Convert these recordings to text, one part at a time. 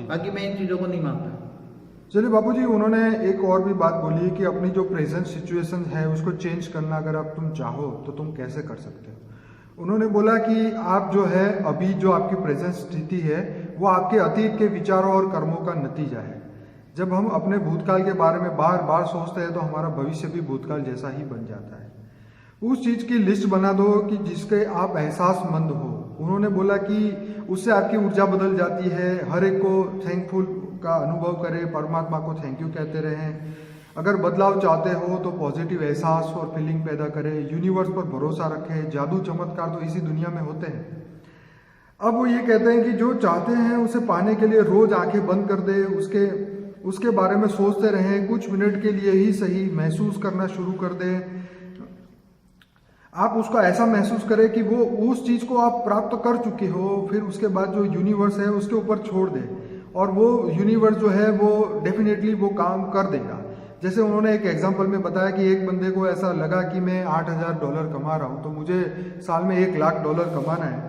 बाकी मैं इन चीज़ों को नहीं मानता। चलिए बापूजी, उन्होंने एक और भी बात बोली कि अपनी जो प्रेजेंट सिचुएशन है उसको चेंज करना अगर आप तुम चाहो तो तुम कैसे कर सकते हो। उन्होंने बोला कि आप जो है अभी जो आपकी प्रेजेंट स्थिति है वो आपके अतीत के विचारों और कर्मों का नतीजा है। जब हम अपने भूतकाल के बारे में बार बार सोचते हैं तो हमारा भविष्य भी भूतकाल जैसा ही बन जाता है। उस चीज़ की लिस्ट बना दो कि जिसके आप एहसासमंद हो। उन्होंने बोला कि उससे आपकी ऊर्जा बदल जाती है। हर एक को थैंकफुल का अनुभव करें, परमात्मा को थैंक यू कहते रहें। अगर बदलाव चाहते हो तो पॉजिटिव एहसास और फीलिंग पैदा करें। यूनिवर्स पर भरोसा रखें। जादू चमत्कार तो इसी दुनिया में होते हैं। अब वो ये कहते हैं कि जो चाहते हैं उसे पाने के लिए रोज आंखें बंद कर दे, उसके बारे में सोचते रहें। कुछ मिनट के लिए ही सही महसूस करना शुरू कर दें। आप उसका ऐसा महसूस करें कि वो उस चीज़ को आप प्राप्त कर चुके हो। फिर उसके बाद जो यूनिवर्स है उसके ऊपर छोड़ दें और वो यूनिवर्स जो है वो डेफिनेटली वो काम कर देगा। जैसे उन्होंने एक एग्जांपल में बताया कि एक बंदे को ऐसा लगा कि मैं $8,000 कमा रहा हूँ तो मुझे साल में $1,00,000 कमाना है।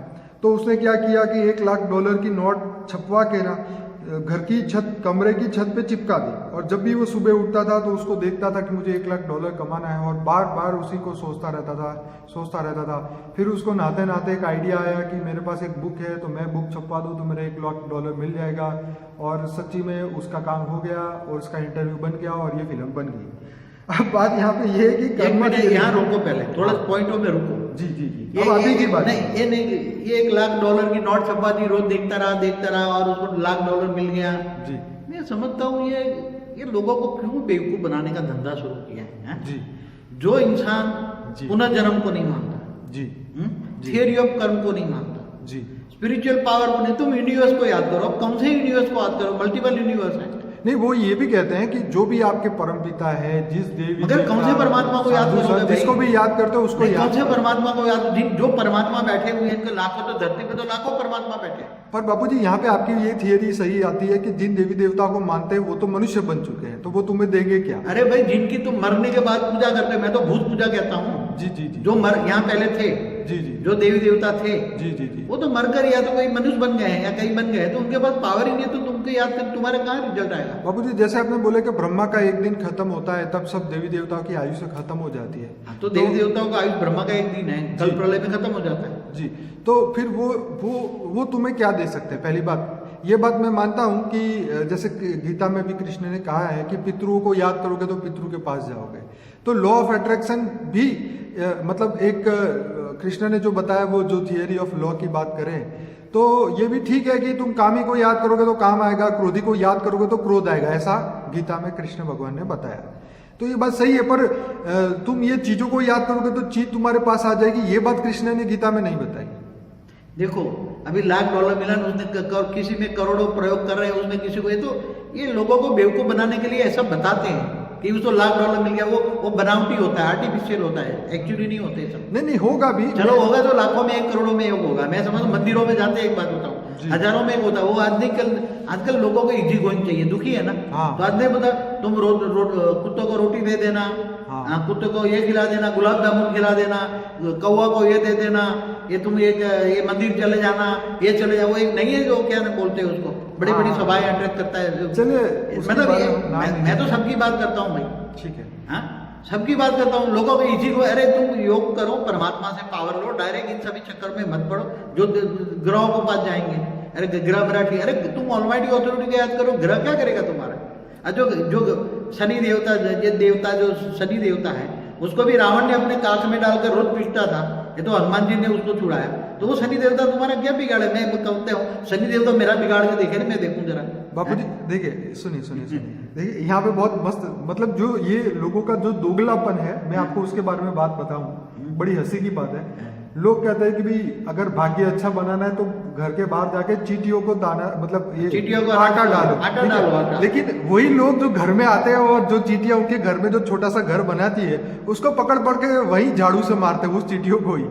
तो उसने क्या किया कि $1,00,000 की नोट छपवा के ना घर की छत, कमरे की छत पे चिपका दी। और जब भी वो सुबह उठता था तो उसको देखता था कि मुझे $1,00,000 कमाना है और बार बार उसी को सोचता रहता था। फिर उसको नहाते नहाते एक आइडिया आया कि मेरे पास एक बुक है तो मैं बुक छपवा दूँ तो मेरे $1,00,000 मिल जाएगा। और सच्ची में उसका काम हो गया और उसका इंटरव्यू बन गया और ये फिल्म बन गई। अब बात यहाँ पे ये है कि यहाँ रोको, पहले थोड़ा पॉइंटों में रुको। जी जी जी, अब अभी की बात नहीं, ये नहीं, ये $1,00,000 की नोट छपा दी, रोज देखता रहा और उसको $1,00,000 मिल गया। जी, मैं समझता हूँ ये लोगों को क्यों बेवकूफ बनाने का धंधा शुरू किया है। जी, जो इंसान पुनर्जन्म को नहीं मानता, जी, थियरी ऑफ कर्म को नहीं मानता, जी, स्पिरिचुअल पावर को नहीं, तुम यूनिवर्स को याद करो। कौन से यूनिवर्स को याद करो? मल्टीपल यूनिवर्स है। नहीं, वो ये भी कहते हैं कि जो भी आपके परमपिता है, जिस देवी मगर कौन से परमात्मा को याद करोगे भाई? जिसको भी याद करते हो उसको याद। कौन से परमात्मा को याद? जो परमात्मा बैठे हुए हैं, इनके लाखों, तो धरती पे तो लाखों परमात्मा बैठे हैं। पर बापूजी यहाँ पे आपकी ये थियरी सही आती है कि जिन देवी देवताओं को मानते हैं वो तो मनुष्य बन चुके हैं, तो वो तुम्हें देंगे क्या? अरे भाई, जिनकी तुम मरने के बाद पूजा करते हो, मैं तो भूत पूजा कहता हूँ। जी जी जी, जो यहाँ पहले थे, जी जी, जो देवी देवता थे, जी जी जी, वो तो मरकर या तो कोई मनुष्य बन गए हैं या कहीं बन गए, तो उनके पास पावर ही नहीं है, तो तुमको याद कर तुम्हारा कहाँ रिजल्ट आएगा? बापूजी जैसे आपने बोले कि ब्रह्मा का एक दिन खत्म होता है तब सब देवी देवताओं की आयु से खत्म हो जाती है। तो देवी देवताओं का आयु ब्रह्मा का एक दिन है, कल प्रलय में खत्म हो जाता है। जी, तो फिर वो तुम्हें क्या दे सकते हैं? पहली बात ये बात मैं मानता हूँ कि जैसे गीता में भी कृष्ण ने कहा है कि पितरों को याद करोगे तो पितरों के पास जाओगे। तो लॉ ऑफ अट्रैक्शन भी मतलब एक कृष्ण ने जो बताया, वो जो थियरी ऑफ लॉ की बात करें तो ये भी ठीक है कि तुम कामी को याद करोगे तो काम आएगा, क्रोधी को याद करोगे तो क्रोध आएगा। ऐसा गीता में कृष्ण भगवान ने बताया। तो ये बात सही है, पर तुम ये चीजों को याद करोगे तो चीज तुम्हारे पास आ जाएगी। ये बात कृष्ण ने गीता में नहीं बताई। देखो, अभी $1,00,000 मिला, उसने किसी में करोड़ों प्रयोग कर रहे हैं, उसने किसी को, ये लोगों को बेवकूफ बनाने के लिए ऐसा बताते हैं कि उसको $1,00,000 मिल गया। वो बनावटी होता है, आर्टिफिशियल होता है, एक्चुअली नहीं होते सब। नहीं होगा भी, चलो होगा तो लाखों में एक, करोड़ों में एक होगा। मैं समझ मंदिरों में जाते एक बात बताऊँ, हजारों में एक होता है। वो आजकल लोगों को इजी गोइंग चाहिए, दुखी है ना। तो आदमी बता, तुम कुत्तों को रोटी दे देना, कुत्ते को ये खिला देना, गुलाब जामुन खिला देना, कौवा को ये दे देना, ये तुम ये मंदिर चले जाना, ये चले जाओ। वो एक नहीं है जो क्या बोलते हैं उसको, बड़ी बड़ी सभाएं अट्रैक्ट करता है। चलिए, मतलब मैं तो सबकी बात करता हूँ भाई, ठीक है, हाँ, सबकी बात करता हूँ। लोगों को इजी को, अरे तुम योग करो, परमात्मा से पावर लो, डायरेक्ट इन सभी चक्कर में मत पड़ो जो ग्रहों को पास जाएंगे। अरे ग्रह मराठी, अरे तुम ऑलमाइटी अथॉरिटी को याद करो, ग्रह क्या करेगा तुम्हारा? जो शनि देवता, जो शनि देवता है, उसको भी रावण ने अपने काख में डालकर रोज पीटता था। ये तो हनुमान जी ने उसको छुड़ाया। तो वो शनि देवता तुम्हारा क्या बिगाड़े? मैं कहते हूँ शनि देवता मेरा बिगाड़ के देखे ना, मैं देखूं जरा। बापूजी देखिए, सुनिए, देखिए यहाँ पे बहुत मस्त, मतलब जो ये लोगों का जो दोगलापन है, मैं आपको उसके बारे में बात बताऊं। बड़ी हंसी की बात है। लोग कहते हैं कि भाई अगर भाग्य अच्छा बनाना है तो घर के बाहर जाके चींटियों को दाना, मतलब ये चींटियों को आटा डालो। लेकिन वही लोग जो घर में आते हैं और जो चींटियां उनके घर में जो छोटा सा घर बनाती है उसको पकड़ के वही झाड़ू से मारते हैं उस चींटियों को ही।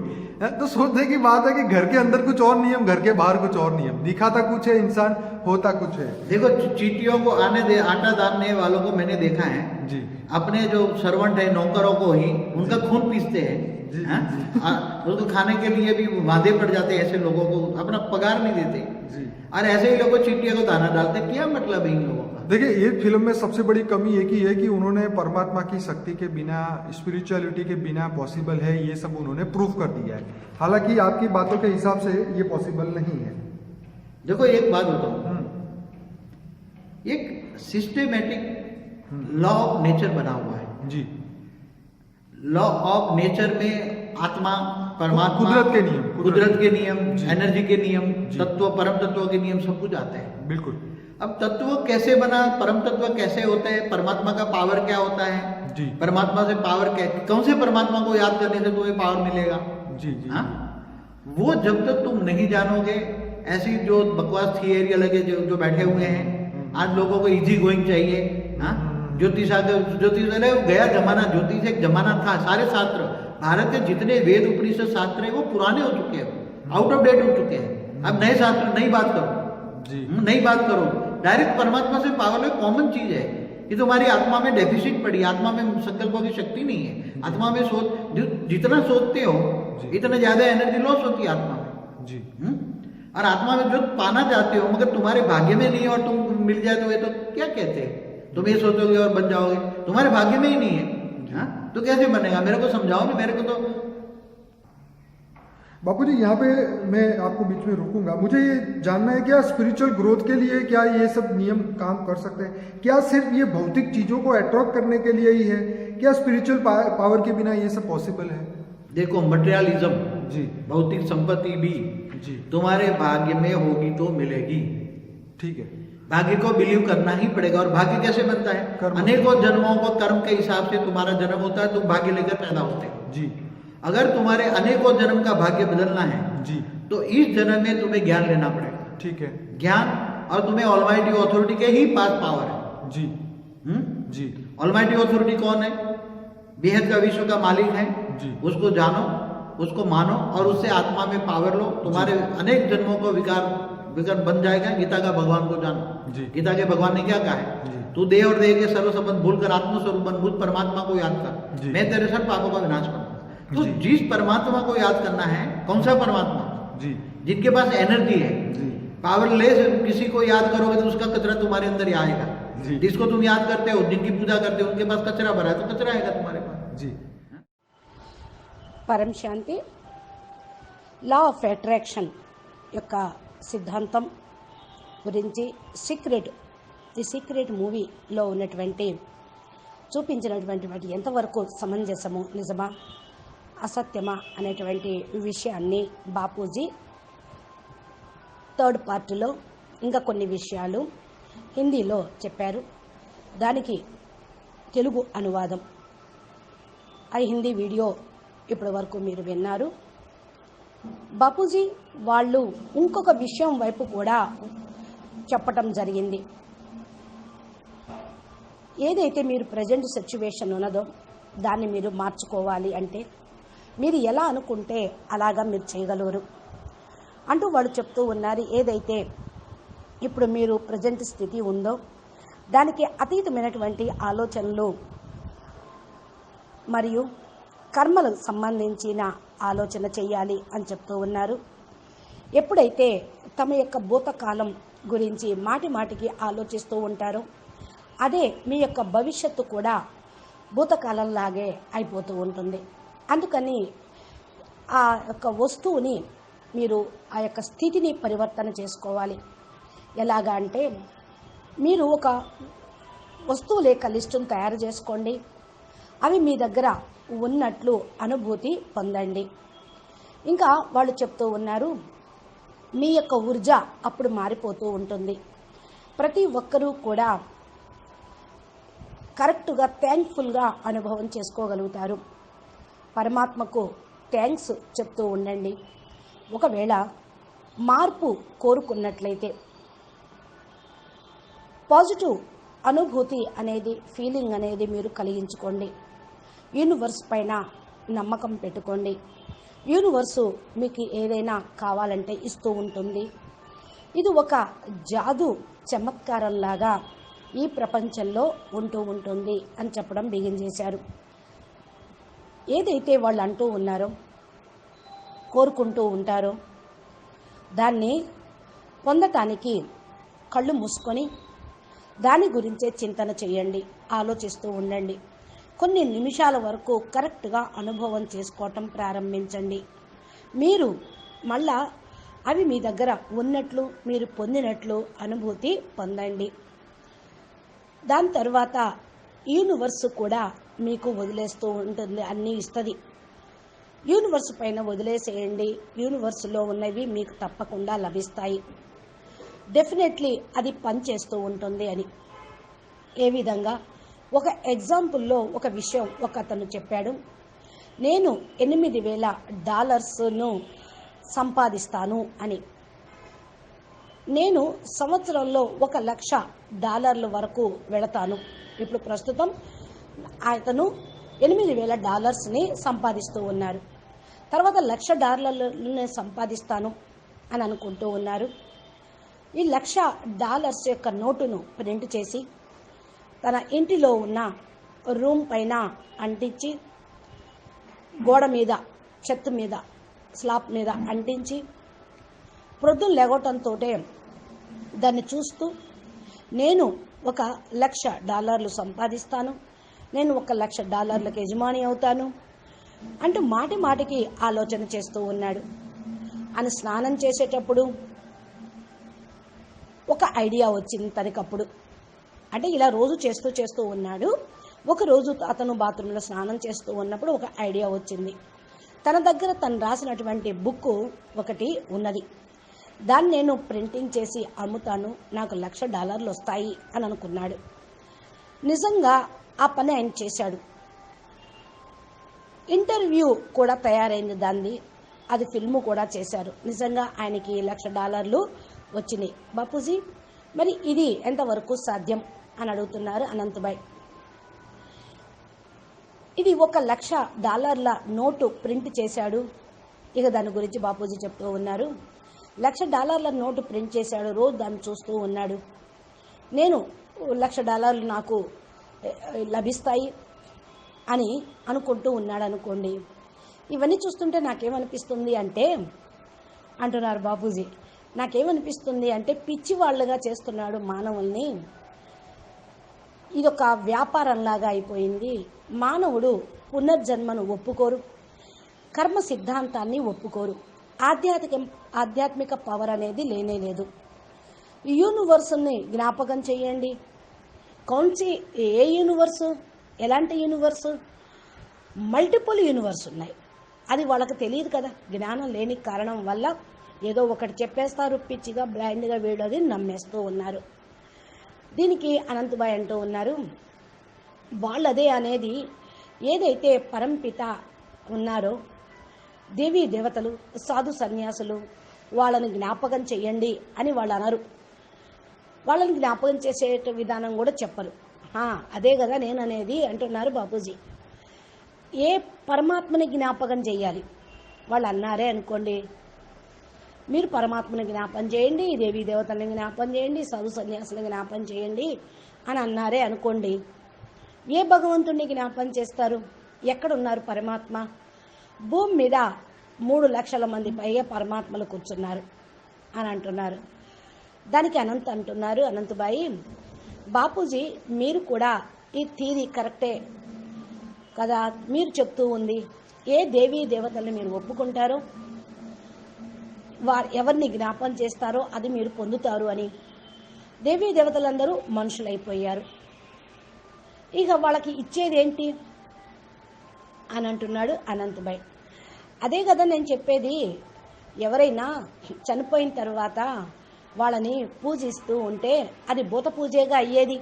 तो सोचने की बात है कि घर के अंदर कुछ और नियम, घर के बाहर कुछ और नियम। दिखाता कुछ है इंसान, होता कुछ है। देखो, चींटियों को आटा डालने वालों को मैंने देखा है जी, अपने जो सर्वेंट है, नौकरों को ही उनका खून पीसते हैं जी, हाँ? उसको खाने के लिए भी वादे पड़ जाते हैं, ऐसे लोगों को अपना पगार नहीं देते जी। और ऐसे ही लोगों चींटियों को दाना डालते हैं। क्या मतलब है इन लोगों का? देखिए, ये फिल्म में सबसे बड़ी कमी एक ही है कि उन्होंने परमात्मा की शक्ति के बिना, स्पिरिचुअलिटी के बिना पॉसिबल है, ये सब उन्होंने प्रूव कर दिया है। हालांकि आपकी बातों के हिसाब से ये पॉसिबल नहीं है। देखो एक बात बताऊं, एक सिस्टेमेटिक लॉ ऑफ नेचर बना हुआ है। जी। लॉ ऑफ नेचर में आत्मा, परमात्मा, कुदरत के नियम, कुदरत के नियम, एनर्जी के नियम, जी। तत्व, परम तत्व के नियम सब कुछ आते हैं। बिल्कुल। अब तत्व कैसे बना, परम तत्व कैसे होता है, परमात्मा का पावर क्या होता है, जी। परमात्मा से पावर क्या, कौन से परमात्मा को याद करने से तुम्हें पावर मिलेगा? जी जी। हाँ, वो जब तक तुम नहीं जानोगे, ऐसी जो बकवास थियरी लगे जो बैठे हुए हैं, आज लोगों को इजी गोइंग चाहिए। हाँ, ज्योतिष अरे गया जमाना, ज्योतिष एक जमाना था। सारे शास्त्र, भारत के जितने वेद उपनिषद शास्त्र है वो पुराने हो चुके हैं, आउट ऑफ डेट हो चुके हैं। अब नए शास्त्र, नई बात करो जी। नई बात करो। डायरेक्ट परमात्मा से पावर है, कॉमन चीज है। ये तुम्हारी आत्मा में डेफिसिट पड़ी, आत्मा में संकल्पों की शक्ति नहीं है। आत्मा में जितना सोचते हो इतना ज्यादा एनर्जी लॉस होती है आत्मा में जी। और आत्मा में जो पाना चाहते हो मगर तुम्हारे भाग्य में नहीं है और तुम मिल जाए तो ये तो क्या कहते हैं, तुम ये सोचोगे और बन जाओगे, तुम्हारे भाग्य में ही नहीं है। हाँ, तो कैसे बनेगा? मेरे को समझाओ ना, मेरे को तो। बापूजी, यहाँ पे मैं आपको बीच में रोकूंगा। मुझे ये जानना है, क्या स्पिरिचुअल ग्रोथ के लिए क्या ये सब नियम काम कर सकते हैं? क्या सिर्फ ये भौतिक चीजों को अट्रैक्ट करने के लिए ही है? क्या स्पिरिचुअल पावर के बिना ये सब पॉसिबल है? देखो, मटेरियलिज्म जी, भौतिक संपत्ति भी जी, तुम्हारे भाग्य में होगी तो मिलेगी। ठीक है। भाग्य को बिलीव करना ही पड़ेगा। और भाग्य कैसे बनता है? कर्म। अनेकों जन्मों को कर्म के हिसाब से तुम्हारा जन्म होता है, तुम भाग्य लेकर पैदा होते हो। जी अगर तुम्हारे अनेकों जन्म का भाग्य बदलना है जी, तो इस जन्म में तुम्हें ज्ञान लेना पड़ेगा। ठीक है। ज्ञान, और तुम्हें ऑलमाइटी अथॉरिटी के ही पास पावर है। जी जी ऑलमाइटी अथॉरिटी कौन है? बेहद का विश्व का मालिक है जी। उसको जानो, उसको मानो और उससे आत्मा में पावर लो। तुम्हारे अनेक जन्मों को विकार बन जाएगा। गीता का भगवान को जानो। जी। गीता के भगवान ने क्या कहा जी। है? तू देह और देह के सर्व संबंध भूलकर आत्मस्वरूप बन, बुद्ध परमात्मा को याद कर, जी। मैं तेरे सब पापों का विनाश करूंगा। तो जी। जिस परमात्मा को याद करना है, कौन सा परमात्मा? जी जिनके पास एनर्जी है, जी पावरलेस किसी को याद करोगे तो उसका कचरा तुम्हारे अंदर ही आएगा। जी। जिसको तुम याद करते हो, जिनकी पूजा करते हो, उनके पास कचरा भरा है तो कचरा आएगा तुम्हारे पास। जी। పరం శాంతి లా ఆఫ్ అట్రాక్షన్ యొక్క సిద్ధాంతం గురించి ది సీక్రెట్ మూవీలో ఉన్నటువంటి చూపించినటువంటి వాటి ఎంతవరకు సమంజసము, నిజమా, అసత్యమా అనేటువంటి విషయాన్ని బాపూజీ థర్డ్ పార్ట్లో ఇంకా కొన్ని విషయాలు హిందీలో చెప్పారు. దానికి తెలుగు అనువాదం ఆ హిందీ వీడియో ఇప్పటి వరకు మీరు విన్నారు. బాపూజీ వాళ్ళు ఇంకొక విషయం వైపు కూడా చెప్పటం జరిగింది. ఏదైతే మీరు ప్రజెంట్ సిచ్యువేషన్ ఉన్నదో దాన్ని మీరు మార్చుకోవాలి అంటే మీరు ఎలా అనుకుంటే అలాగా మీరు చేయగలరు అంటూ వాళ్ళు చెప్తూ ఉన్నారు. ఏదైతే ఇప్పుడు మీరు ప్రజెంట్ స్థితి ఉందో దానికి అతీతమైనటువంటి ఆలోచనలు మరియు కర్మలకు సంబంధించిన ఆలోచన చేయాలి అని చెప్తూ ఉన్నారు. ఎప్పుడైతే తమ యొక్క భూతకాలం గురించి మాటి మాటికి ఆలోచిస్తూ ఉంటారో అదే మీ యొక్క భవిష్యత్తు కూడా భూతకాలంలాగే అయిపోతూ ఉంటుంది. అందుకని ఆ యొక్క వస్తువుని మీరు ఆ యొక్క స్థితిని పరివర్తన చేసుకోవాలి. ఎలాగా అంటే మీరు ఒక వస్తువుల యొక్క లిస్టును తయారు చేసుకోండి. అవి మీ దగ్గర ఉన్నట్లు అనుభూతి పొందండి. ఇంకా వాళ్ళు చెప్తూ ఉన్నారు, మీ యొక్క ఊర్జా అప్పుడు మారిపోతూ ఉంటుంది. ప్రతి ఒక్కరూ కూడా కరెక్ట్గా థ్యాంక్ఫుల్గా అనుభవం చేసుకోగలుగుతారు. పరమాత్మకు థ్యాంక్స్ చెప్తూ ఉండండి. ఒకవేళ మార్పు కోరుకున్నట్లయితే పాజిటివ్ అనుభూతి అనేది, ఫీలింగ్ అనేది మీరు కలిగించుకోండి. యూనివర్స్ పైన నమ్మకం పెట్టుకోండి. యూనివర్సు మీకు ఏదైనా కావాలంటే ఇస్తూ ఉంటుంది. ఇది ఒక జాదు చమత్కారంలాగా ఈ ప్రపంచంలో ఉంటూ ఉంటుంది అని చెప్పడం బిగిన్ చేశారు. ఏదైతే వాళ్ళు అంటూ ఉన్నారో, కోరుకుంటూ ఉంటారో, దాన్ని పొందటానికి కళ్ళు మూసుకొని దాని గురించే చింతన చేయండి, ఆలోచిస్తూ ఉండండి. కొన్ని నిమిషాల వరకు కరెక్ట్గా అనుభవం చేసుకోవటం ప్రారంభించండి. మీరు మళ్ళా అవి మీ దగ్గర ఉన్నట్లు, మీరు పొందినట్లు అనుభూతి పొందండి. దాని తర్వాత యూనివర్స్ కూడా మీకు వదిలేస్తూ ఉంటుంది, అన్నీ ఇస్తుంది. యూనివర్స్ పైన వదిలేసేయండి. యూనివర్స్లో ఉన్నవి మీకు తప్పకుండా లభిస్తాయి. డెఫినెట్లీ అది పనిచేస్తూ ఉంటుంది అని. ఏ విధంగా? ఒక ఎగ్జాంపుల్లో ఒక విషయం ఒక అతను చెప్పాడు. నేను $8,000 సంపాదిస్తాను అని. నేను సంవత్సరంలో $1,00,000 వరకు వెళతాను. ఇప్పుడు ప్రస్తుతం అతను $8,000 సంపాదిస్తూ ఉన్నారు. తర్వాత $1,00,000 సంపాదిస్తాను అని అనుకుంటూ ఉన్నారు. ఈ $1,00,000 యొక్క నోటును ప్రింట్ చేసి తన ఇంటిలో ఉన్న రూమ్ పైన అంటించి, గోడ మీద, చెత్త మీద, స్లాబ్ మీద అంటించి, ప్రొద్దున లేవటంతో దాన్ని చూస్తూ నేను $1,00,000 సంపాదిస్తాను, నేను $1,00,000 యజమాని అవుతాను అంటూ మాటి మాటికి ఆలోచన చేస్తూ ఉన్నాడు. అని స్నానం చేసేటప్పుడు ఒక ఐడియా వచ్చింది తనకప్పుడు. అంటే ఇలా రోజు చేస్తూ ఉన్నాడు. ఒకరోజు అతను బాత్రూంలో స్నానం చేస్తూ ఉన్నప్పుడు ఒక ఐడియా వచ్చింది. తన దగ్గర తను రాసినటువంటి బుక్ ఒకటి ఉన్నది. దాన్ని నేను ప్రింటింగ్ చేసి అమ్ముతాను, నాకు $1,00,000 వస్తాయి అని అనుకున్నాడు. నిజంగా ఆ పని ఆయన చేశాడు. ఇంటర్వ్యూ కూడా తయారైంది దాన్ని. అది ఫిల్మ్ కూడా చేశారు. నిజంగా ఆయనకి $1,00,000 వచ్చినాయి. బాపూజీ, మరి ఇది ఎంతవరకు సాధ్యం అని అడుగుతున్నారు అనంతభాయ్. ఇది $1,00,000 నోటు ప్రింట్ చేశాడు. ఇక దాని గురించి బాపూజీ చెప్తూ ఉన్నారు. $1,00,000 నోటు ప్రింట్ చేశాడు. రోజు దాన్ని చూస్తూ ఉన్నాడు. నేను $1,00,000 నాకు లభిస్తాయి అని అనుకుంటూ ఉన్నాడు అనుకోండి. ఇవన్నీ చూస్తుంటే నాకేమనిపిస్తుంది అంటే, అంటున్నారు బాపూజీ, నాకేమనిపిస్తుంది అంటే పిచ్చి వాళ్ళుగా చేస్తున్నాడు మానవుల్ని. ఇదొక వ్యాపారంలాగా అయిపోయింది. మానవుడు పునర్జన్మను ఒప్పుకోరు, కర్మ సిద్ధాంతాన్ని ఒప్పుకోరు. ఆధ్యాత్మిక పవర్ అనేది లేనే లేదు. యూనివర్స్ని జ్ఞాపకం చేయండి. కౌన్సీ ఏ యూనివర్సు? ఎలాంటి యూనివర్సు? మల్టిపుల్ యూనివర్స్ ఉన్నాయి. అది వాళ్ళకి తెలియదు కదా. జ్ఞానం లేని కారణం వల్ల ఏదో ఒకటి చెప్పేస్తారు, పిచ్చిగా బ్లైండ్గా వీడది నమ్మేస్తూ ఉన్నారు. దీనికి అనంతభాయ్ అంటూ ఉన్నారు, వాళ్ళదే అనేది ఏదైతే పరంపిత ఉన్నారో, దేవీ దేవతలు, సాధు సన్యాసులు, వాళ్ళని జ్ఞాపకం చెయ్యండి అని వాళ్ళు అనరు. వాళ్ళని జ్ఞాపకం చేసే విధానం కూడా చెప్పరు. అదే కదా నేను అనేది అంటున్నారు బాపూజీ. ఏ పరమాత్మని జ్ఞాపకం చేయాలి వాళ్ళు అన్నారే అనుకోండి, మీరు పరమాత్మని జ్ఞాపం చేయండి, దేవీ దేవతల్ని జ్ఞాపం చేయండి, సాధు సన్యాసుని జ్ఞాపం చేయండి అని అన్నారే అనుకోండి, ఏ భగవంతుడిని జ్ఞాపం చేస్తారు? ఎక్కడున్నారు పరమాత్మ? భూమి మీద 3 లక్షల మంది పైగా పరమాత్మలు కూర్చున్నారు అని అంటున్నారు. దానికి అనంత్ అంటున్నారు, అనంతభాయ్ బాపూజీ మీరు కూడా ఈ థీరీ కరెక్టే కదా, మీరు చెప్తూ ఉంది ఏ దేవీ దేవతల్ని మీరు ఒప్పుకుంటారో, వారు ఎవరిని జ్ఞాపం చేస్తారో అది మీరు పొందుతారు అని. దేవీ దేవతలందరూ మనుషులైపోయారు, ఇక వాళ్ళకి ఇచ్చేదేంటి అని అంటున్నాడు అనంతభాయ్. అదే కదా నేను చెప్పేది, ఎవరైనా చనిపోయిన తర్వాత వాళ్ళని పూజిస్తూ ఉంటే అది భూత పూజగా అయ్యేది.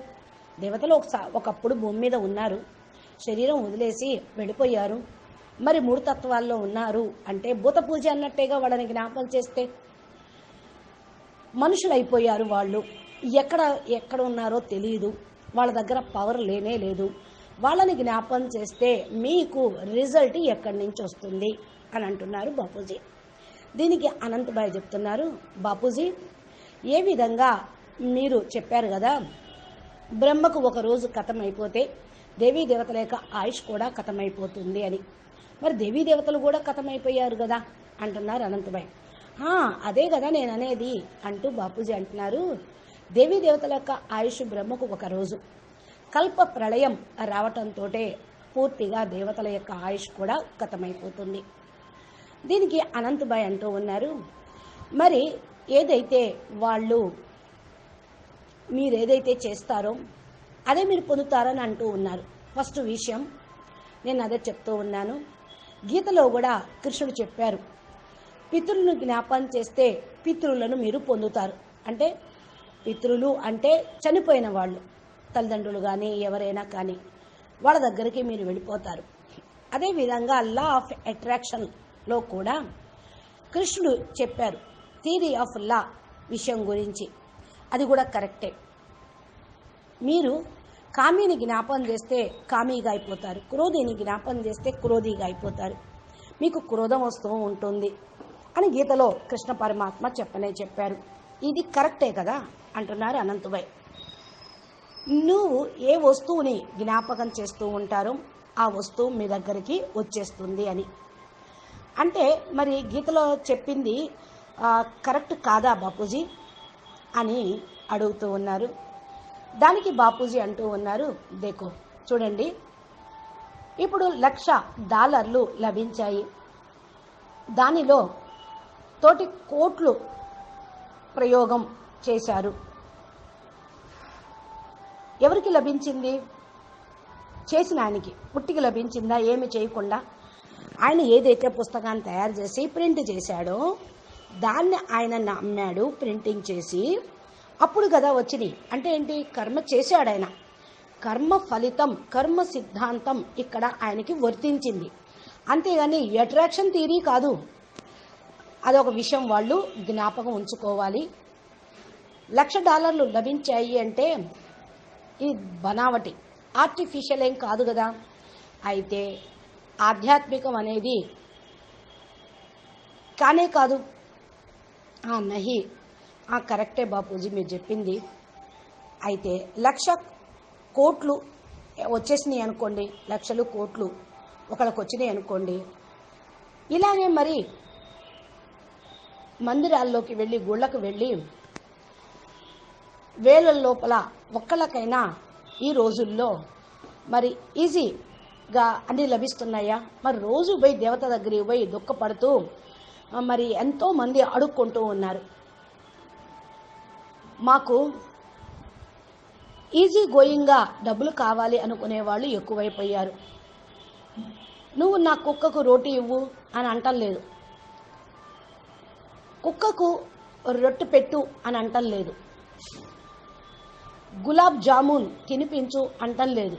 దేవతలు ఒకప్పుడు భూమి మీద ఉన్నారు, శరీరం వదిలేసి వెళ్ళిపోయారు, మరి 3 తత్వాల్లో ఉన్నారు అంటే భూత పూజ అన్నట్టేగా. వాళ్ళని జ్ఞాపకం చేస్తే మనుషులు అయిపోయారు. వాళ్ళు ఎక్కడ ఉన్నారో తెలియదు, వాళ్ళ దగ్గర పవర్ లేనే లేదు. వాళ్ళని జ్ఞాపకం చేస్తే మీకు రిజల్ట్ ఎక్కడి నుంచి వస్తుంది అని అంటున్నారు బాపూజీ. దీనికి అనంతభాయ్ చెప్తున్నారు, బాపూజీ ఏ విధంగా మీరు చెప్పారు కదా, బ్రహ్మకు ఒక రోజు ఖతం అయిపోతే దేవీ దేవతల యొక్క ఆయుష్ కూడా ఖతమైపోతుంది అని. మరి దేవీ దేవతలు కూడా ఖతమైపోయారు కదా అంటున్నారు అనంతభాయ్. అదే కదా నేను అనేది అంటూ బాపూజీ అంటున్నారు, దేవీ దేవతల యొక్క ఆయుష్ బ్రహ్మకు ఒక రోజు, కల్ప ప్రళయం రావటంతో పూర్తిగా దేవతల యొక్క ఆయుష్ కూడా ఖతమైపోతుంది. దీనికి అనంతభాయ్ అంటూ ఉన్నారు, మరి ఏదైతే వాళ్ళు మీరేదైతే చేస్తారో అదే మీరు పొందుతారని అంటూ ఉన్నారు. ఫస్ట్ విషయం నేను అదే చెప్తూ ఉన్నాను. గీతలో కూడా కృష్ణుడు చెప్పారు, పితృలను జ్ఞాపకం చేస్తే పితృలను మీరు పొందుతారు. అంటే పితృలు అంటే చనిపోయిన వాళ్ళు, తల్లిదండ్రులు కానీ ఎవరైనా కానీ వాళ్ళ దగ్గరికి మీరు వెళ్ళిపోతారు. అదేవిధంగా లా ఆఫ్ అట్రాక్షన్లో కూడా కృష్ణుడు చెప్పారు థియరీ ఆఫ్ లా విషయం గురించి, అది కూడా కరెక్టే. మీరు కామిని జ్ఞాపకం చేస్తే కామిగా అయిపోతారు, క్రోధిని జ్ఞాపకం చేస్తే క్రోధిగా అయిపోతారు, మీకు క్రోధం వస్తూ ఉంటుంది అని గీతలో కృష్ణ పరమాత్మ చెప్పారు. ఇది కరెక్టే కదా అంటున్నారు అనంతభాయ్. నువ్వు ఏ వస్తువుని జ్ఞాపకం చేస్తూ ఉంటారో ఆ వస్తువు మీ దగ్గరికి వచ్చేస్తుంది అని. అంటే మరి గీతలో చెప్పింది కరెక్ట్ కాదా బాపూజీ అని అడుగుతూ ఉన్నారు. దానికి బాపూజీ అంటూ ఉన్నారు, దేకో చూడండి, ఇప్పుడు $1,00,000 లభించాయి, దానిలో తోటి కోట్లు ప్రయోగం చేశారు. ఎవరికి లభించింది? చేసిన ఆయనకి. పుట్టికి లభించిందా? ఏమి చేయకుండా ఆయన ఏదైతే పుస్తకాన్ని తయారు చేసి ప్రింట్ చేశాడో దాన్ని ఆయన నమ్మాడు, ప్రింటింగ్ చేసి, అప్పుడు కదా వచ్చినాయి. అంటే ఏంటి? కర్మ చేశాడు ఆయన, కర్మ ఫలితం, కర్మ సిద్ధాంతం ఇక్కడ ఆయనకి వర్తించింది. అంతేగాని అట్రాక్షన్ థియరీ కాదు. అదొక విషయం వాళ్ళు జ్ఞాపకం ఉంచుకోవాలి. $1,00,000 లభించాయి అంటే ఇది బనావటి, ఆర్టిఫిషియల్ ఏం కాదు కదా. అయితే ఆధ్యాత్మికం అనేది కానే కాదు. నహి, కరెక్టే బాపూజీ మీరు చెప్పింది. అయితే 1,00,000 కోట్లు వచ్చేసినాయి అనుకోండి, లక్షలు కోట్లు ఒకళ్ళకి వచ్చినాయి అనుకోండి. ఇలాగే మరి మందిరాల్లోకి వెళ్ళి, గుళ్ళకు వెళ్ళి వేల లోపల ఒక్కళ్ళకైనా ఈ రోజుల్లో మరి ఈజీగా అన్నీ లభిస్తున్నాయా? మరి రోజు పోయి దేవత దగ్గరికి పోయి దుఃఖపడుతూ మరి ఎంతోమంది అడుక్కుంటూ ఉన్నారు. మాకు ఈజీ గోయింగ్గా డబ్బులు కావాలి అనుకునే వాళ్ళు ఎక్కువైపోయారు. నువ్వు నా కుక్కకు రోటీ ఇవ్వు అని అంటం లేదు, కుక్కకు రొట్టె పెట్టు అని అంటం లేదు, గులాబ్ జామున్ తినిపించు అంటం లేదు,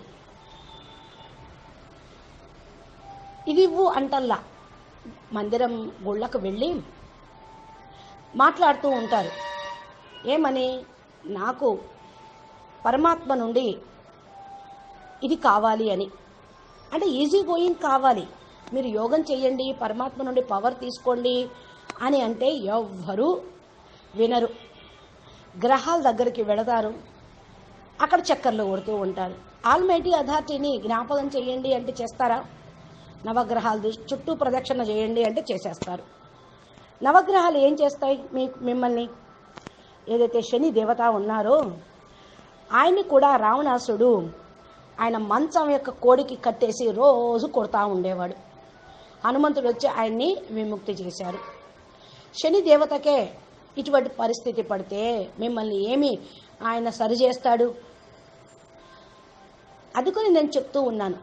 ఇది ఇవ్వు అంటల్లా. మందిరం గుళ్ళకు వెళ్ళి మాట్లాడుతూ ఉంటారు. ఏమని? నాకు పరమాత్మ నుండి ఇది కావాలి అని. అంటే ఈజీ గోయింగ్ కావాలి, మీరు యోగం చేయండి, పరమాత్మ నుండి పవర్ తీసుకోండి అని అంటే ఎవ్వరూ వినరు. గ్రహాల దగ్గరికి వెళతారు, అక్కడ చక్కర్లు కొడుతూ ఉంటారు. ఆల్మైటీ అథారిటీని జ్ఞాపకం చేయండి అంటే చేస్తారా? నవగ్రహాలు చుట్టూ ప్రదక్షిణ చేయండి అంటే చేసేస్తారు. నవగ్రహాలు ఏం చేస్తాయి? మిమ్మల్ని ఏదైతే శని దేవత ఉన్నారో ఆయన్ని కూడా రావణాసుడు ఆయన మంచం యొక్క కోడికి కట్టేసి రోజు కొడతా ఉండేవాడు. హనుమంతుడు వచ్చి ఆయన్ని విముక్తి చేశారు. శని దేవతకే ఇటువంటి పరిస్థితి పడితే మిమ్మల్ని ఏమి ఆయన సరిచేస్తాడు? అందుకని నేను చెప్తూ ఉన్నాను,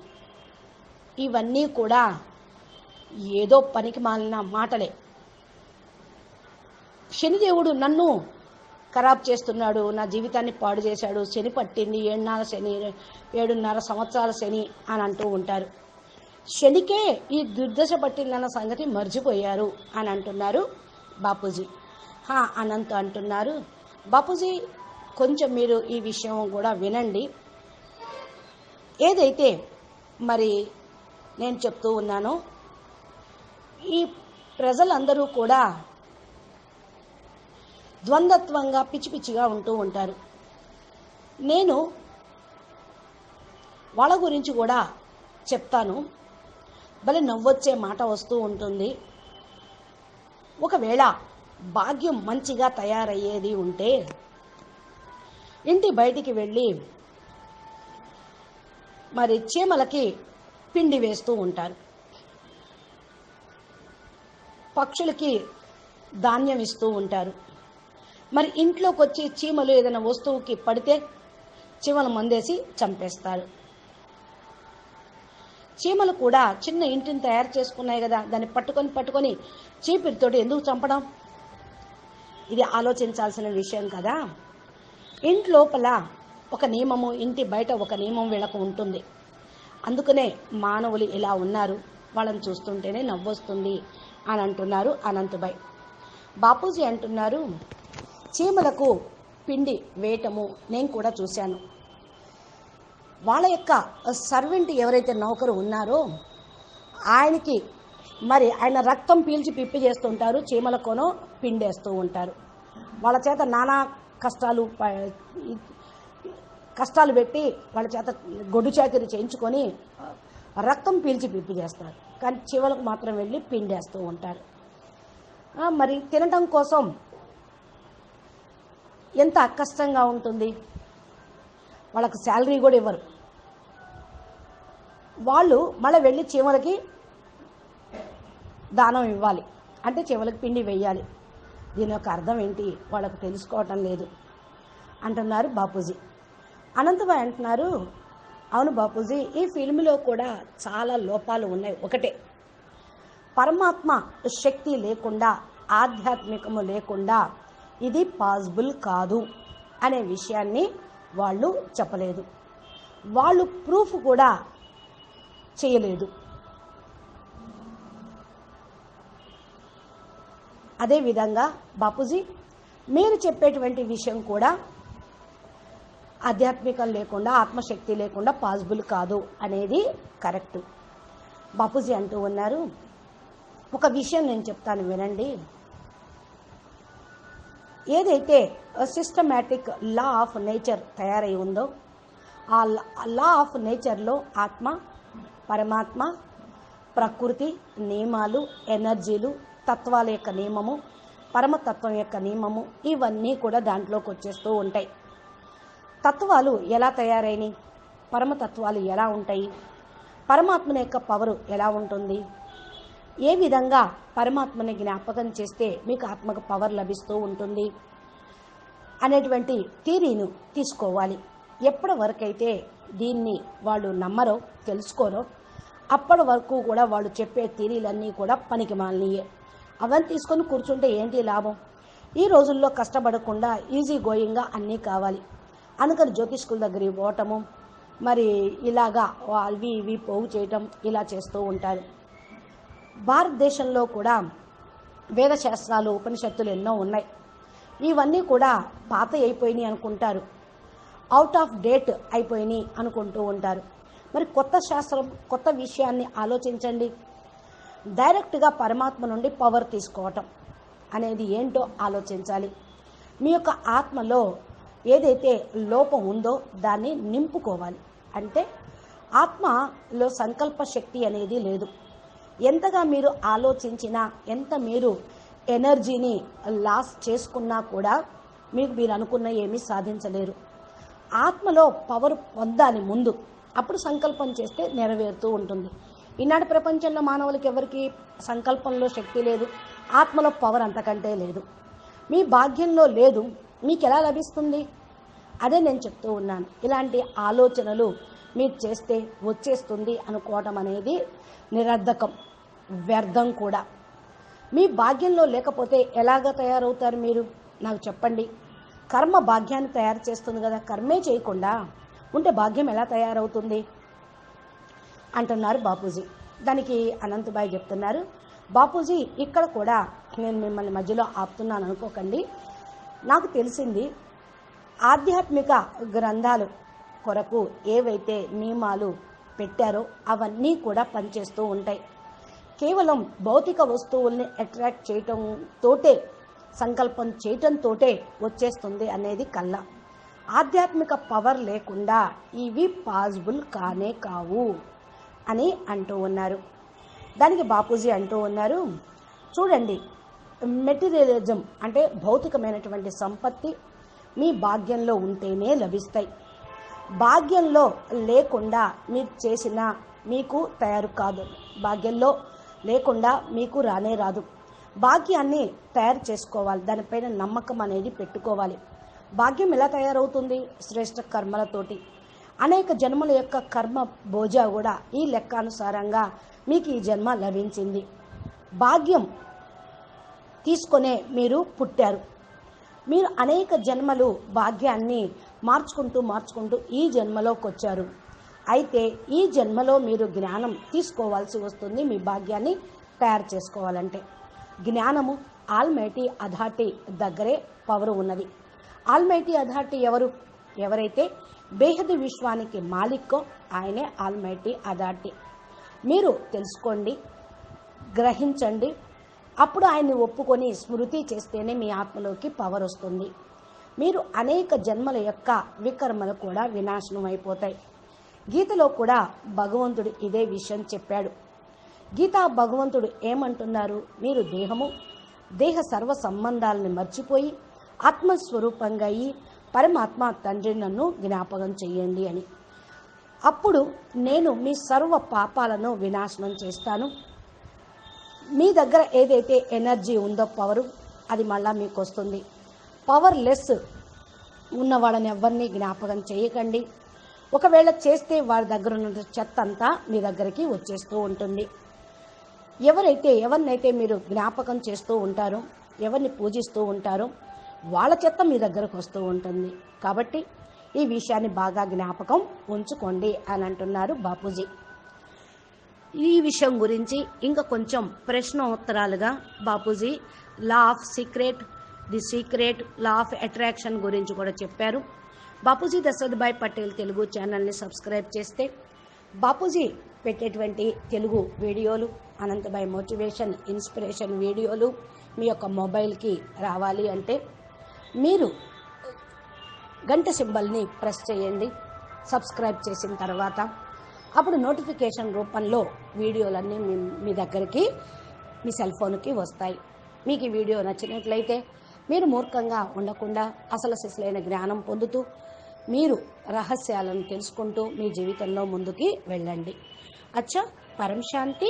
ఇవన్నీ కూడా ఏదో పనికి మాలిన మాటలే. శనిదేవుడు నన్ను ఖరాబ్ చేస్తున్నాడు, నా జీవితాన్ని పాడు చేశాడు, శని పట్టింది, 7.5 సంవత్సరాల శని అని అంటూ ఉంటారు. శనికే ఈ దుర్దశ పట్టిందన్న సంగతి మర్చిపోయారు అని అంటున్నారు బాపూజీ. అనంత అంటున్నారు, బాపూజీ కొంచెం మీరు ఈ విషయం కూడా వినండి. ఏదైతే మరి నేను చెప్తూ ఉన్నానో ఈ ప్రజలందరూ కూడా ద్వంద్వత్వంగా పిచ్చి పిచ్చిగా ఉంటూ ఉంటారు. నేను వాళ్ళ గురించి కూడా చెప్తాను. భలే నవ్వొచ్చే మాట వస్తూ ఉంటుంది. ఒకవేళ భాగ్యం మంచిగా తయారయ్యేది ఉంటే ఇంటి బయటికి వెళ్ళి మరి చీమలకి పిండి వేస్తూ ఉంటారు, పక్షులకి ధాన్యం ఇస్తూ ఉంటారు. మరి ఇంట్లోకి వచ్చి చీమలు ఏదైనా వస్తువుకి పడితే చీమలు మందేసి చంపేస్తారు. చీమలు కూడా చిన్న ఇంటిని తయారు చేసుకున్నాయి కదా, దాన్ని పట్టుకొని చీపిరితోటి ఎందుకు చంపడం? ఇది ఆలోచించాల్సిన విషయం కదా. ఇంటి లోపల ఒక నియమము, ఇంటి బయట ఒక నియమం వీళ్ళకు ఉంటుంది. అందుకనే మానవులు ఇలా ఉన్నారు, వాళ్ళని చూస్తుంటేనే నవ్వొస్తుంది అని అంటున్నారు అనంతభాయ్. బాపూజీ అంటున్నారు, చీమలకు పిండి వేయటము నేను కూడా చూశాను. వాళ్ళ యొక్క సర్వెంట్ ఎవరైతే నౌకరు ఉన్నారో ఆయనకి మరి ఆయన రక్తం పీల్చి పిప్పి చేస్తుంటారు, చీమలకోనో పిండేస్తూ ఉంటారు. వాళ్ళ చేత నానా కష్టాలు పెట్టి వాళ్ళ చేత గొడ్డు చాకిరి చేయించుకొని రక్తం పీల్చి పిప్పి చేస్తారు. కానీ చీమలకు మాత్రం వెళ్ళి పిండేస్తూ ఉంటారు. మరి తినటం కోసం ఎంత కష్టంగా ఉంటుంది. వాళ్ళకు శాలరీ కూడా ఇవ్వరు. వాళ్ళు మళ్ళీ వెళ్ళి చీమలకి దానం ఇవ్వాలి, అంటే చీమలకి పిండి వేయాలి. దీని యొక్క అర్థం ఏంటి వాళ్ళకు తెలుసుకోవటం లేదు అంటున్నారు బాపూజీ. అనంతభాయ్ అంటున్నారు, అవును బాపూజీ, ఈ ఫిల్మ్లో కూడా చాలా లోపాలు ఉన్నాయి. ఒకటే, పరమాత్మ శక్తి లేకుండా, ఆధ్యాత్మికము లేకుండా ఇది పాసిబుల్ కాదు అనే విషయాన్ని వాళ్ళు చెప్పలేదు. వాళ్ళు ప్రూఫ్ కూడా చేయలేదు. అదేవిధంగా బాపూజీ మీరు చెప్పేటువంటి విషయం కూడా ఆధ్యాత్మికం లేకుండా, ఆత్మశక్తి లేకుండా పాసిబుల్ కాదు అనేది కరెక్ట్. బాపూజీ అంటూ ఉన్నారు, ఒక విషయం నేను చెప్తాను వినండి. ఏదైతే సిస్టమేటిక్ లా ఆఫ్ నేచర్ తయారై ఉందో ఆ లా ఆఫ్ నేచర్లో ఆత్మ, పరమాత్మ, ప్రకృతి నియమాలు, ఎనర్జీలు, తత్వాల యొక్క నియమము, పరమతత్వం యొక్క నియమము, ఇవన్నీ కూడా దాంట్లోకి వచ్చేస్తూ ఉంటాయి. తత్వాలు ఎలా తయారైనవి, పరమతత్వాలు ఎలా ఉంటాయి, పరమాత్మని యొక్క పవరు ఎలా ఉంటుంది, ఏ విధంగా పరమాత్మని జ్ఞాపకం చేస్తే మీకు ఆత్మకు పవర్ లభిస్తూ ఉంటుంది అనేటువంటి థియరీను తీసుకోవాలి. ఎప్పటి వరకైతే దీన్ని వాళ్ళు నమ్మరో, తెలుసుకోరో, అప్పటి వరకు కూడా వాళ్ళు చెప్పే థియరీలన్నీ కూడా పనికిమాలినయే. అవన్నీ తీసుకొని కూర్చుంటే ఏంటి లాభం? ఈ రోజుల్లో కష్టపడకుండా ఈజీ గోయింగ్గా అన్నీ కావాలి. అందుకని జ్యోతిష్కుల దగ్గర పోవటము, మరి ఇలాగా అవి ఇవి పోగు చేయటం, ఇలా చేస్తూ ఉంటారు. భారతదేశంలో కూడా వేదశాస్త్రాలు, ఉపనిషత్తులు ఎన్నో ఉన్నాయి. ఇవన్నీ కూడా పాత అయిపోయినాయి అనుకుంటారు, అవుట్ ఆఫ్ డేట్ అయిపోయినాయి అనుకుంటూ ఉంటారు. మరి కొత్త శాస్త్రం, కొత్త విషయాన్ని ఆలోచించండి. డైరెక్ట్గా పరమాత్మ నుండి పవర్ తీసుకోవటం అనేది ఏంటో ఆలోచించాలి. మీ యొక్క ఆత్మలో ఏదైతే లోపం ఉందో దాన్ని నింపుకోవాలి. అంటే ఆత్మలో సంకల్ప శక్తి అనేది లేదు. ఎంతగా మీరు ఆలోచించినా, ఎంత మీరు ఎనర్జీని లాస్ చేసుకున్నా కూడా మీరు అనుకున్న ఏమీ సాధించలేరు. ఆత్మలో పవర్ పొందాలి ముందు, అప్పుడు సంకల్పం చేస్తే నెరవేరుతూ ఉంటుంది. ఈనాటి ప్రపంచంలో మానవులకి ఎవరికి సంకల్పంలో శక్తి లేదు, ఆత్మలో పవర్ అంతకంటే లేదు. మీ భాగ్యంలో లేదు, మీకు ఎలా లభిస్తుంది? అదే నేను చెప్తూ ఉన్నాను. ఇలాంటి ఆలోచనలు మీరు చేస్తే వచ్చేస్తుంది అనుకోవటం అనేది నిరర్ధకం, వ్యర్థం కూడా. మీ భాగ్యంలో లేకపోతే ఎలాగ తయారవుతారు మీరు? నాకు చెప్పండి. కర్మ భాగ్యాన్ని తయారు చేస్తుంది కదా, కర్మే చేయకుండా ఉంటే భాగ్యం ఎలా తయారవుతుంది అంటున్నారు బాపూజీ. దానికి అనంతభాయ్ చెప్తున్నారు, బాపూజీ ఇక్కడ కూడా నేను మిమ్మల్ని మధ్యలో ఆపుతున్నాను అనుకోకండి. నాకు తెలిసింది ఆధ్యాత్మిక గ్రంథాలు కొరకు ఏవైతే నియమాలు పెట్టారో అవన్నీ కూడా పనిచేస్తూ ఉంటాయి. కేవలం భౌతిక వస్తువుల్ని అట్రాక్ట్ చేయటంతోటే, సంకల్పం చేయటంతోటే వచ్చేస్తుంది అనేది కల్లా. ఆధ్యాత్మిక పవర్ లేకుండా ఇవి పాసిబుల్ కానే కావు అని అంటూ ఉన్నారు. దానికి బాపూజీ అంటూ ఉన్నారు, చూడండి, మెటీరియలిజం అంటే భౌతికమైనటువంటి సంపత్తి మీ భాగ్యంలో ఉంటేనే లభిస్తాయి. భాగ్యంలో లేకుండా మీరు చేసిన మీకు తయారు కాదు, భాగ్యంలో లేకుండా మీకు రానే రాదు. భాగ్యాన్ని తయారు చేసుకోవాలి, దానిపైన నమ్మకం అనేది పెట్టుకోవాలి. భాగ్యం ఎలా తయారవుతుంది? శ్రేష్ఠ కర్మలతోటి. అనేక జన్మల యొక్క కర్మ బోజా కూడా ఈ లెక్కానుసారంగా మీకు ఈ జన్మ లభించింది. భాగ్యం తీసుకొనే మీరు పుట్టారు. మీరు అనేక జన్మలు భాగ్యాన్ని మార్చుకుంటూ ఈ జన్మలోకి వచ్చారు. అయితే ఈ జన్మలో మీరు జ్ఞానం తీసుకోవాల్సి వస్తుంది. మీ భాగ్యాన్ని తయారు చేసుకోవాలంటే జ్ఞానము ఆల్మైటీ అథారిటీ దగ్గరే పవర్ ఉన్నది. ఆల్మైటీ అథారిటీ ఎవరైతే బేహది విశ్వానికి మాలిక్కో ఆయనే ఆల్మైటీ అథారిటీ. మీరు తెలుసుకోండి, గ్రహించండి. అప్పుడు ఆయన్ని ఒప్పుకొని స్మృతి చేస్తేనే మీ ఆత్మలోకి పవర్ వస్తుంది. మీరు అనేక జన్మల యొక్క వికర్మలు కూడా వినాశనం అయిపోతాయి. గీతలో కూడా భగవంతుడు ఇదే విషయం చెప్పాడు. గీతా భగవంతుడు ఏమంటున్నారు? మీరు దేహ సర్వ సంబంధాలను మర్చిపోయి ఆత్మస్వరూపంగా అయ్యి పరమాత్మ తండ్రి నన్ను జ్ఞాపకం చెయ్యండి అని. అప్పుడు నేను మీ సర్వ పాపాలను వినాశనం చేస్తాను. మీ దగ్గర ఏదైతే ఎనర్జీ ఉందో పవరు, అది మళ్ళా మీకు వస్తుంది. పవర్ లెస్ ఉన్నవాళ్ళని ఎవరిని జ్ఞాపకం చేయకండి. ఒకవేళ చేస్తే వారి దగ్గర ఉన్న చెత్త అంతా మీ దగ్గరికి వచ్చేస్తూ ఉంటుంది. ఎవరినైతే మీరు జ్ఞాపకం చేస్తూ ఉంటారో, ఎవరిని పూజిస్తూ ఉంటారో వాళ్ళ చెత్త మీ దగ్గరకు వస్తూ ఉంటుంది. కాబట్టి ఈ విషయాన్ని బాగా జ్ఞాపకం ఉంచుకోండి అని అంటున్నారు బాపూజీ. ఈ విషయం గురించి ఇంకా కొంచెం ప్రశ్నోత్తరాలుగా Bapuji law of secret, the secret, law of attraction గురించి కూడా చెప్పారు. బాపూజీ దశరథభాయ్ పటేల్ తెలుగు ఛానల్ని సబ్స్క్రైబ్ చేస్తే బాపూజీ పెట్టేటువంటి తెలుగు వీడియోలు, అనంతభాయ్ మోటివేషన్, ఇన్స్పిరేషన్ వీడియోలు మీ యొక్క మొబైల్కి రావాలి అంటే మీరు గంట సింబల్ని ప్రెస్ చేయండి. సబ్స్క్రైబ్ చేసిన తర్వాత అప్పుడు నోటిఫికేషన్ రూపంలో వీడియోలన్నీ మీ దగ్గరికి, మీ సెల్ ఫోన్కి వస్తాయి. మీకు ఈ వీడియో నచ్చినట్లయితే మీరు మూర్ఖంగా ఉండకుండా అసలు సిసలైన జ్ఞానం పొందుతూ మీరు రహస్యాలను తెలుసుకుంటూ మీ జీవితంలో ముందుకి వెళ్ళండి. అచ్చా, పరం శాంతి.